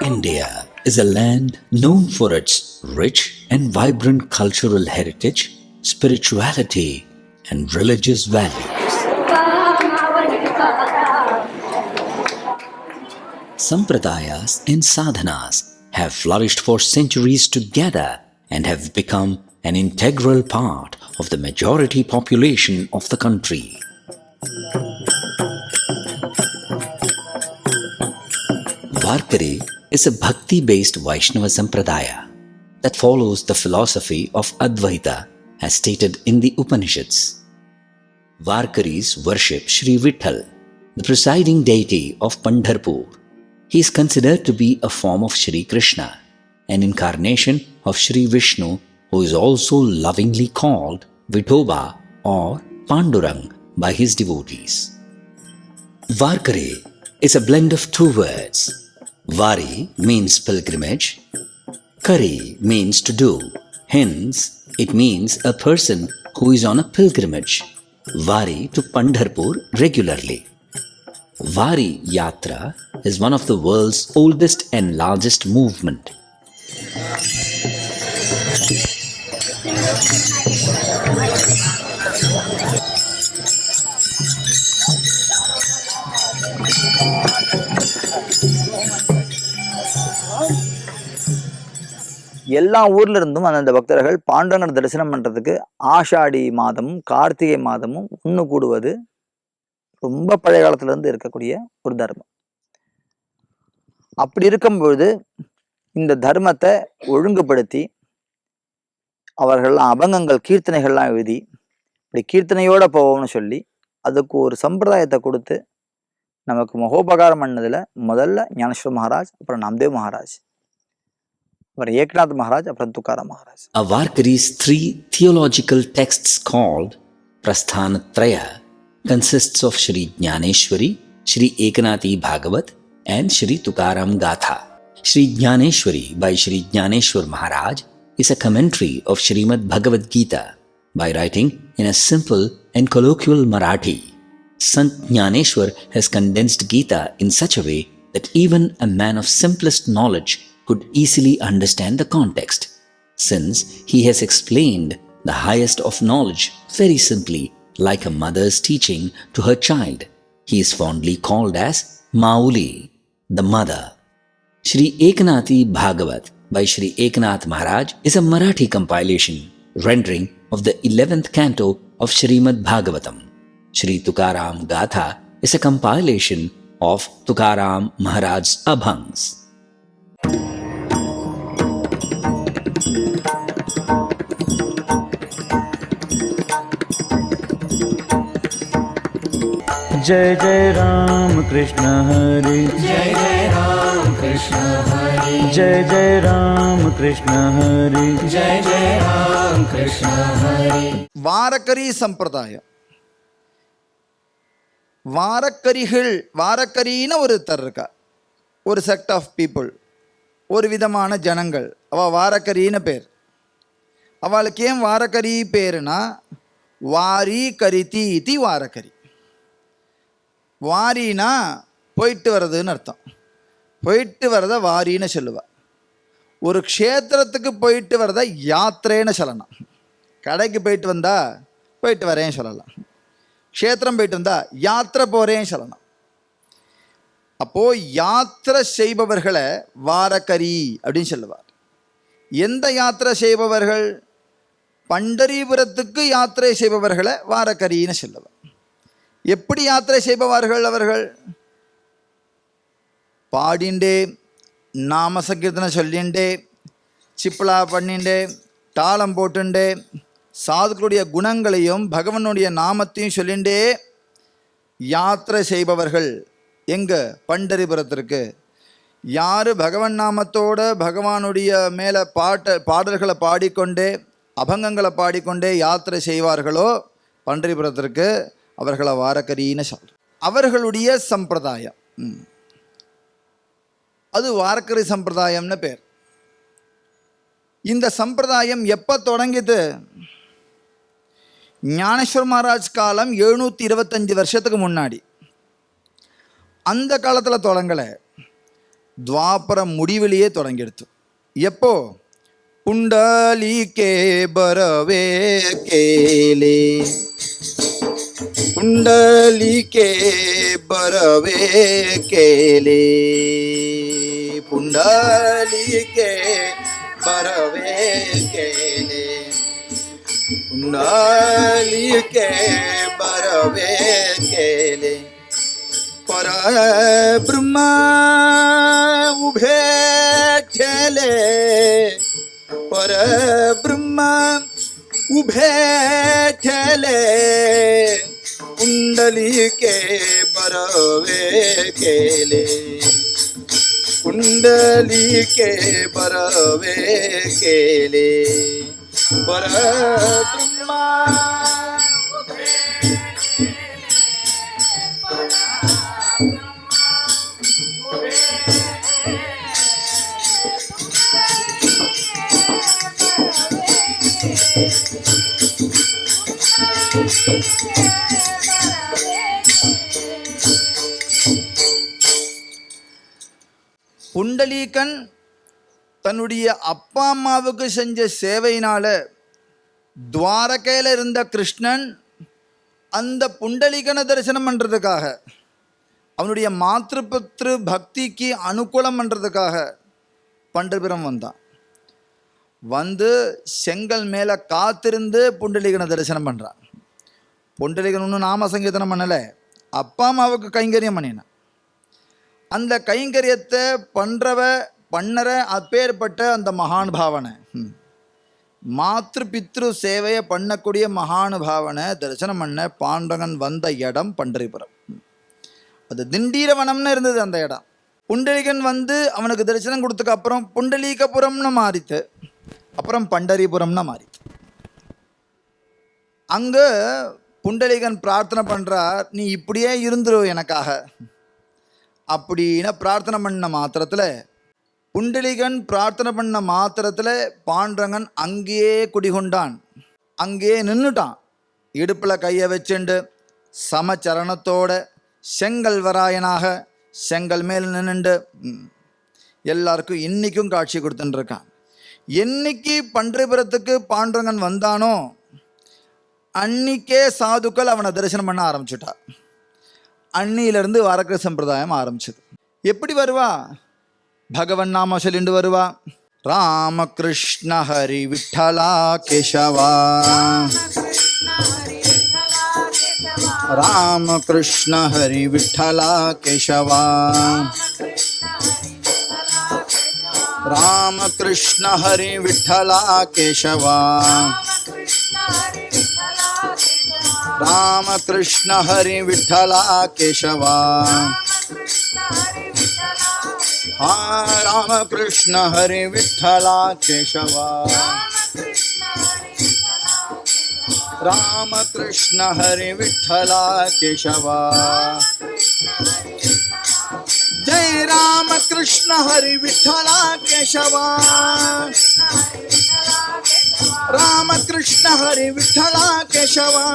India is a land known for its rich and vibrant cultural heritage, spirituality, and religious values. Sampradayas and sadhanas have flourished for centuries together and have become an integral part of the majority population of the country. Varkari is a bhakti-based Vaishnava Sampradaya that follows the philosophy of Advaita as stated in the Upanishads. Varkaris worship Sri Vitthal, the presiding deity of Pandharpur. He is considered to be a form of Sri Krishna, an incarnation of Sri Vishnu, who is also lovingly called Vithoba or Pandurang by his devotees. Varkari is a blend of two words. Vari means pilgrimage, Kari means to do, hence it means a person who is on a pilgrimage, Vari to Pandharpur regularly. Vari Yatra is one of the world's oldest and largest movement. எல்லா ஊர்ல இருந்தும் அந்த பக்தர்கள் பாண்டவனை தரிசனம் பண்றதுக்கு ஆஷாடி மாதமும் கார்த்திகை மாதமும் ஒன்று கூடுவது ரொம்ப பழைய காலத்துல இருந்து இருக்கக்கூடிய ஒரு தர்மம். அப்படி இருக்கும்பொழுது இந்த தர்மத்தை ஒழுங்குபடுத்தி அவர்கள்லாம் அபங்கங்கள் கீர்த்தனைகள்லாம் எழுதி இப்படி கீர்த்தனையோட போவோம்னு சொல்லி அதுக்கு ஒரு சம்பிரதாயத்தை கொடுத்து நமக்கு மகோபகாரம் பண்ணதுல முதல்ல ஞானேஸ்வர் மகாராஜ், அப்புறம் நாம்தேவ் மகாராஜ், அப்புறம் ஏக்நாத் மகாராஜ், அப்புறம் Tukaram Maharaj. Varkari's three theological texts called Prasthanatraya consists of Shri Jnaneshwari, Shri Eknathi Bhagavat and Shri Tukaram Gatha. Shri Jnaneshwari by Shri Jnaneshwar Maharaj is a commentary of Srimad Bhagavad Gita by writing in a simple and colloquial Marathi. Sant Jnaneshwar has condensed Gita in such a way that even a man of simplest knowledge could easily understand the context, since he has explained the highest of knowledge very simply, like a mother's teaching to her child. He is fondly called as Mauli, the mother. Shri Eknathi Bhagavat by Shri Eknath Maharaj is a Marathi compilation rendering of the 11th canto of Srimad Bhagavatam. Shri Tukaram Gatha is a compilation of Tukaram Maharaj's Abhangs. जय जय राम कृष्ण हरि, जय जय राम कृष्ण हरि, जय जय राम कृष्ण हरि, जय जय राम कृष्ण हरि. வாரக்கரி சம்பிரதாயம். வாரக்கரின்னு ஒருத்தர் இருக்கா, ஒரு செக்ட் ஆஃப் பீப்புள், ஒரு விதமான ஜனங்கள். அவள் வாரக்கரின்னு பேர். அவளுக்கு ஏன் வாரக்கரி பேருனா வாரி கரித்தி இதி வாரக்கரி. வாரினா போயிட்டு வர்றதுன்னு அர்த்தம். போயிட்டு வரத வாரின்னு சொல்லுவாள். ஒரு க்ஷேத்திரத்துக்கு போயிட்டு வரத யாத்திரைன்னு சொல்லலாம். கடைக்கு போயிட்டு வந்தா போயிட்டு வரேன்னு சொல்லலாம். க்ஷேத்திரம் போயிட்டு வந்தா யாத்திரை போகிறேன்னு சொல்லலாம். அப்போது யாத்திரை செய்பவர்களை வாரக்கரி அப்படின்னு சொல்லுவார். எந்த யாத்திரை செய்பவர்கள்? பண்டரிபுரத்துக்கு யாத்திரை செய்பவர்களை வாரக்கரின்னு சொல்லுவார். எப்படி யாத்திரை செய்பவர்கள் அவர்கள்? பாடிண்டே, நாம சங்கீர்த்தனை சொல்லிண்டே, சிப்ளா பண்ணிண்டே, தாளம் போட்டுண்டே, சாதுக்களுடைய குணங்களையும் பகவானுடைய நாமத்தையும் சொல்லிண்டே யாத்திரை செய்பவர்கள். எங்கே? பண்டரிபுரத்திற்கு. யார் பகவன் நாமத்தோடு பகவானுடைய மேலே பாடல்களை பாடிக்கொண்டே அபங்கங்களை பாடிக்கொண்டே யாத்திரை செய்வார்களோ பண்டரிபுரத்திற்கு, அவர்களை வாரக்கரின்னு சொல்ற. அவர்களுடைய சம்பிரதாயம் அது வாரக்கரி சம்பிரதாயம்னு பேர். இந்த சம்பிரதாயம் எப்போ தொடங்கிது? ஞானேஸ்வர் மகாராஜ் காலம் 725 வருஷத்துக்கு முன்னாடி. அந்த காலத்தில் தொடங்கலை, துவாபர முடிவிலேயே தொடங்கிடுத்து. எப்போ? புண்டலீகே பரவே கேலே, புண்டலீகே பரவே கேலே, புண்டலீகே பரவே கேலே, புண்டலீகே பரவே கேலே. पर ब्रह्म उभे ठेले, पर ब्रह्म उभे ठेले, कुंडली के बरवे केले, कुंडली के बरवे केले, पर ब्रह्म புண்டலீகன் தன்னுடைய அப்பா அம்மாவுக்கு செஞ்ச சேவையினால துவாரகையில் இருந்த கிருஷ்ணன் அந்த புண்டலீகனை தரிசனம் பண்ணுறதுக்காக, அவனுடைய மாத்ருபத்ரு பக்திக்கு அனுகூலம் பண்ணுறதுக்காக பண்டரிபுரம் வந்தான். வந்து செங்கல் மேலே காத்திருந்து புண்டலீகனை தரிசனம் பண்ணுறான். புண்டலீகன் ஒன்றும் நாம சங்கீதனம் பண்ணலை, அப்பா அம்மாவுக்கு கைங்கரியம் பண்ணினான். அந்த கைங்கரியத்தை பண்ணற அப்பேற்பட்ட அந்த மகானுபாவனை, மாத்ரு பித்ரு சேவையை பண்ணக்கூடிய மகானுபாவனை தரிசனம் பண்ண பாண்டவன் வந்த இடம் பண்டரிபுரம். அது திண்டீரவனம்னு இருந்தது அந்த இடம். புண்டலீகன் வந்து அவனுக்கு தரிசனம் கொடுத்ததுக்கு அப்புறம் புண்டலீகபுரம்னு மாறித்து, அப்புறம் பண்டரிபுரம்னு மாறித்து. அங்கே புண்டலீகன் பிரார்த்தனை பண்ணுறார், நீ இப்படியே இருந்துரு எனக்காக அப்படின்னு பிரார்த்தனை பண்ண மாத்திரத்தில், புண்டலீகன் பிரார்த்தனை பண்ண மாத்திரத்தில் பாண்டரங்கன் அங்கேயே குடிகொண்டான், அங்கேயே நின்றுட்டான். இடுப்பில் கையை வச்சுண்டு சமச்சரணத்தோட செங்கல் வராயனாக செங்கல் மேல் நின்றுண்டு எல்லாருக்கும் இன்றைக்கும் காட்சி கொடுத்துட்டுருக்கான். என்னைக்கு பண்டரிபுரத்துக்கு பாண்டரங்கன் வந்தானோ அன்னைக்கே சாதுக்கள் அவனை தரிசனம் பண்ண ஆரம்பிச்சுட்டா. அன்னியிலிருந்து வாரக்கிற சம்பிரதாயம் ஆரம்பிச்சது. எப்படி வருவா? பகவன் நாம சொல்லிண்டு வருவா. ராமகிருஷ்ண ஹரி விட்டலா கேசவா, ராமகிருஷ்ண ஹரி விட்டலா கேசவா, ராமகிருஷ்ண ஹரி விட்டலா கேசவா, ராமகிருஷ்ண ஹரி விட்டலா கேசவா, ராமகிருஷ்ண ஹரி விட்டலா கேசவா, ராமகிருஷ்ண ஹரி விட்டலா கேசவா. ஜெய ராமகிருஷ்ண ஹரி விட்டலா கேசவா, ராமகிருஷ்ண ஹரி விட்டலா கேசவா.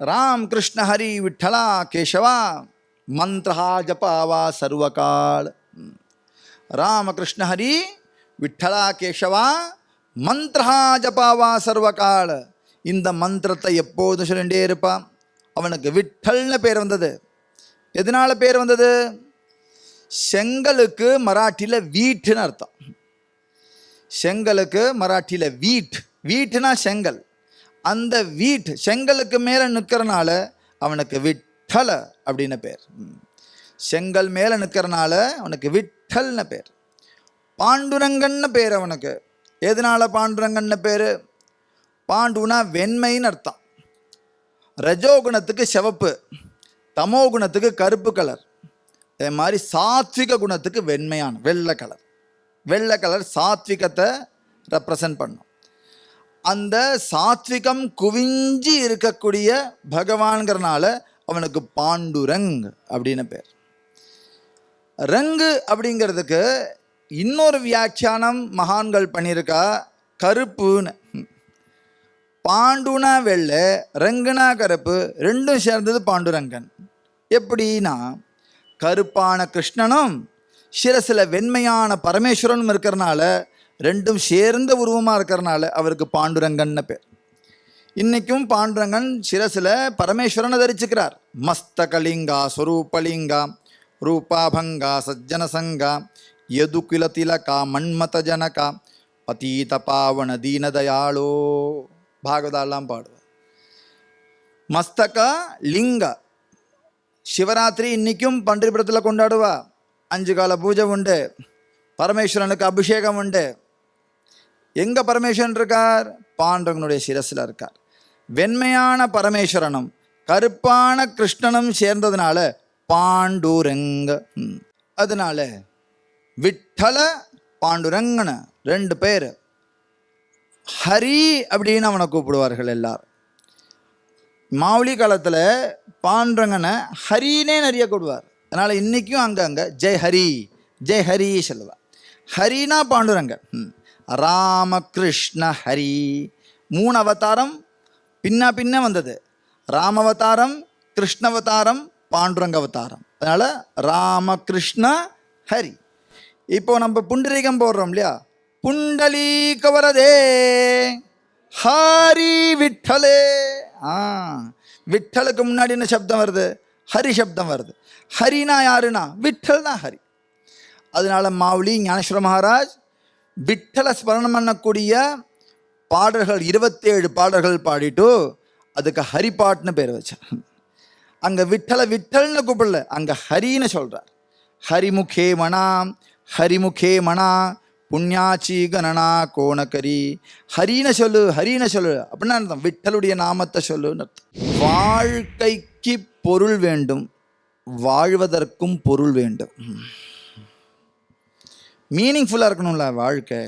ராம் கிருஷ்ண ஹரி விட்டலா கேசவா மந்திரா ஜபாவா சர்வகால். ராமகிருஷ்ண ஹரி விட்டலா கேசவா மந்திரா ஜபாவா சர்வகால். இந்த மந்திரத்தை எப்போதும் சொல்லிகிட்டே இருப்பான். அவனுக்கு விட்டல்னு பேர் வந்தது. எதனால பேர் வந்தது? செங்கலுக்கு மராட்டியில் வீட்டுன்னு அர்த்தம். செங்கலுக்கு மராட்டியில் வீட்டுனா செங்கல். அந்த செங்கலுக்கு மேலே நிற்கிறனால அவனுக்கு விட்டல அப்படின்னு பேர். செங்கல் மேலே நிற்கிறனால அவனுக்கு விட்டல்னு பேர். பாண்டுரங்கன்னு பேர் அவனுக்கு. எதனால பாண்டுரங்கன்னு பேர்? பாண்டுனா வெண்மைன்னு அர்த்தம். ரஜோகுணத்துக்கு சிவப்பு, தமோ குணத்துக்கு கருப்பு கலர், அதே மாதிரி சாத்விக குணத்துக்கு வெண்மையான வெள்ளை கலர். வெள்ளை கலர் சாத்விகத்தை ரெப்ரசன்ட் பண்ணும். அந்த சாத்விகம் குவிஞ்சி இருக்கக்கூடிய பகவான்கிறனால அவனுக்கு பாண்டுரங் அப்படின்னு பேர். ரங்கு அப்படிங்கிறதுக்கு இன்னொரு வியாக்கியானம் மகான்கள் பண்ணியிருக்கா. கருப்புன்னு. பாண்டுனா வெள்ளை, ரங்குனா கருப்பு, ரெண்டும் சேர்ந்தது பாண்டுரங்கன். எப்படின்னா கருப்பான கிருஷ்ணனும் சிரசில் வெண்மையான பரமேஸ்வரனும் இருக்கிறனால ரெண்டும் சேர்ந்த உருவமாக இருக்கிறனால அவருக்கு பாண்டுரங்கன்னு பேர். இன்றைக்கும் பாண்டுரங்கன் சிரசில் பரமேஸ்வரனை தரிச்சுக்கிறார். மஸ்தகலிங்கா ஸ்வரூபலிங்கா ரூபாபங்கா சஜ்ஜனசங்கா யதுகுல திலகா மன்மத ஜனகா பதீத பாவன தீனதயாளோ பாகவதாலாம் பாடுவார். மஸ்தக லிங்க சிவராத்திரி இன்றைக்கும் பன்றிபுரத்தில் கொண்டாடுவா. 5 கால பூஜை உண்டு, பரமேஸ்வரனுக்கு அபிஷேகம் உண்டு. எங்கே பரமேஸ்வரன் இருக்கார்? பாண்டவனுடைய சிரசில் இருக்கார். வெண்மையான பரமேஸ்வரனும் கருப்பான கிருஷ்ணனும் சேர்ந்ததுனால பாண்டுரங்க. அதனால விட்டல பாண்டுரங்கன 2 பேர். ஹரி அப்படின்னு அவனை கூப்பிடுவார்கள் எல்லாரும். மாவுளி காலத்தில் பாண்டுரங்கனை ஹரினே நிறைய கூடுவார். அதனால் இன்றைக்கும் அங்கங்கே ஜெய் ஹரி ஜெய் ஹரி சொல்லுவார். ஹரினா பாண்டுரங்கன். ராமகிருஷ்ண ஹரி 3 அவதாரம் பின்ன வந்தது. ராமவதாரம், கிருஷ்ணவதாரம், பாண்டுரங்க அவதாரம். அதனால் ராமகிருஷ்ண ஹரி. இப்போ நம்ம புண்டரீகம் போடுறோம் இல்லையா? புண்டலீக வரதே ஹரி விட்டலே. விட்டலுக்கு முன்னாடி என்ன சப்தம் வருது? ஹரி சப்தம் வருது. ஹரினா யாருன்னா விட்டல்னா ஹரி. அதனால மாவுளி ஞானேஸ்வர மகாராஜ் விட்டலை ஸ்மரணம் பண்ணக்கூடிய பாடல்கள் 27 பாடல்கள் பாடிட்டு அதுக்கு ஹரிபாட்னு பேர் வச்சார். அங்கே விட்டலை விட்டல்னு கூப்பிடல, அங்கே ஹரின்னு சொல்கிறார். ஹரிமுகே மனா ஹரிமுகே மனா புண்ணியாச்சி கணனா கோணக்கரி. ஹரின சொல்லு ஹரின சொல்லு அப்படின்னா அர்த்தம் விட்டலுடைய நாமத்தை சொல்லுன்னு அர்த்தம். வாழ்க்கைக்கு பொருள் வேண்டும், வாழ்வதற்கும் பொருள் வேண்டும். மீனிங்ஃபுல்லாக இருக்கணும்ல வாழ்க்கை.